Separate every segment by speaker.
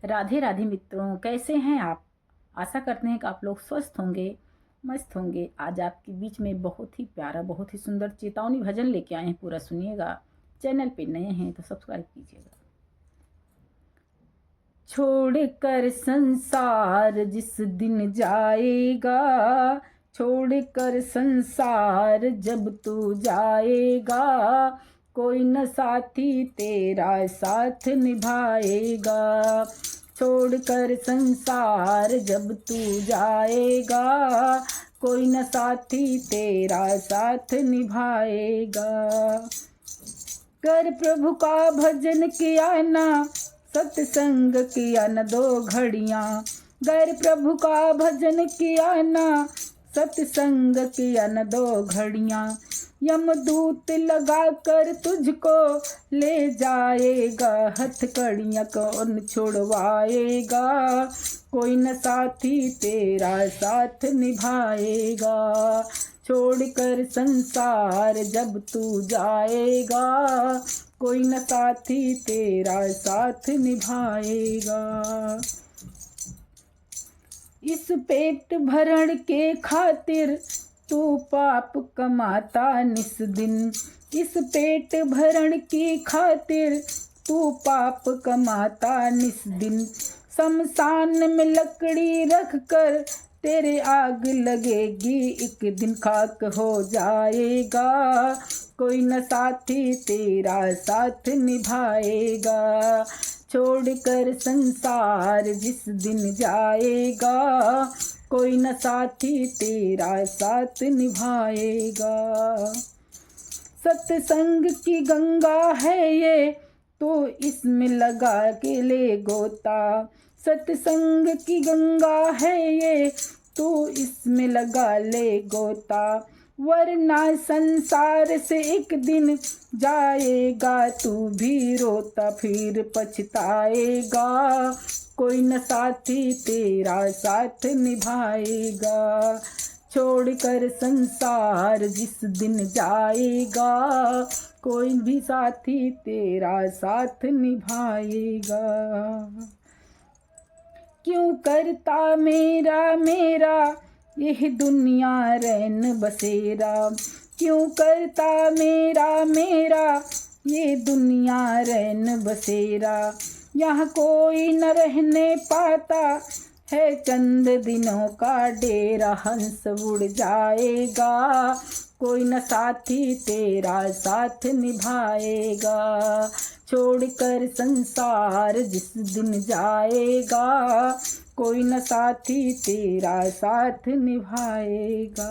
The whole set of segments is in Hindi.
Speaker 1: राधे राधे मित्रों, कैसे हैं आप। आशा करते हैं कि आप लोग स्वस्थ होंगे, मस्त होंगे। आज आपके बीच में बहुत ही प्यारा, बहुत ही सुंदर चेतावनी भजन लेके आए हैं, पूरा सुनिएगा। चैनल पे नए हैं तो सब्सक्राइब कीजिएगा। छोड़कर संसार जिस दिन जाएगा, छोड़कर संसार जब तू जाएगा, कोई न साथी तेरा साथ निभाएगा। छोड़कर संसार जब तू जाएगा, कोई न साथी तेरा साथ निभाएगा। कर प्रभु का भजन किया ना, सत्संग किया न दो घड़ियाँ। गर प्रभु का भजन किया ना, सत्संग किया न दो घड़ियाँ। यमदूत लगा कर तुझको ले जाएगा, हथकड़ियाँ कौन छुड़वाएगा। कोई न साथी तेरा साथ निभाएगा। छोड़कर संसार जब तू जाएगा, कोई न साथी तेरा साथ निभाएगा। इस पेट भरण के खातिर तू पाप कमाता निस दिन। इस पेट भरण की खातिर तू पाप कमाता निस दिन। शमशान में लकड़ी रख कर तेरे आग लगेगी, एक दिन खाक हो जाएगा। कोई न साथी तेरा साथ निभाएगा। छोड़कर संसार जिस दिन जाएगा, कोई न साथी तेरा साथ निभाएगा। सत्संग की गंगा है ये, तो इसमें लगा के ले गोता। सत्संग की गंगा है ये, तो इसमें लगा ले गोता। वरना संसार से एक दिन जाएगा तू भी रोता, फिर पछताएगा। कोई न साथी तेरा साथ निभाएगा। छोड़कर संसार जिस दिन जाएगा, कोई भी साथी तेरा साथ निभाएगा। क्यों करता मेरा मेरा यह दुनिया रैन बसेरा। क्यों करता मेरा मेरा ये दुनिया रैन बसेरा। यहाँ कोई न रहने पाता है, चंद दिनों का डेरा। हंस उड़ जाएगा, कोई न साथी तेरा साथ निभाएगा। छोड़कर संसार जिस दिन जाएगा, कोई न साथी तेरा साथ निभाएगा।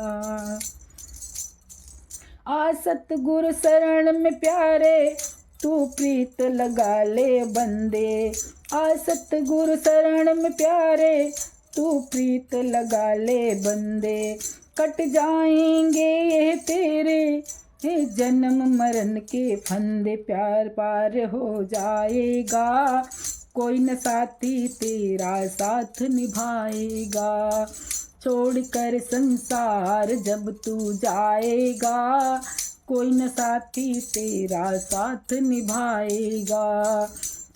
Speaker 1: आ सतगुरु शरण में प्यारे, तू प्रीत लगा ले बंदे। आ सतगुरु शरण में प्यारे, तू प्रीत लगा ले बंदे। कट जाएंगे ये तेरे हे जन्म मरण के फंदे। प्यार पार हो जाएगा, कोई न साथी तेरा साथ निभाएगा। छोड़कर संसार जब तू जाएगा, कोई न साथी तेरा साथ निभाएगा।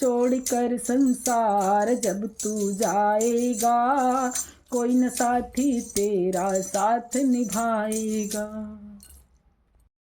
Speaker 1: छोड़कर संसार जब तू जाएगा, कोई न साथी तेरा साथ निभाएगा।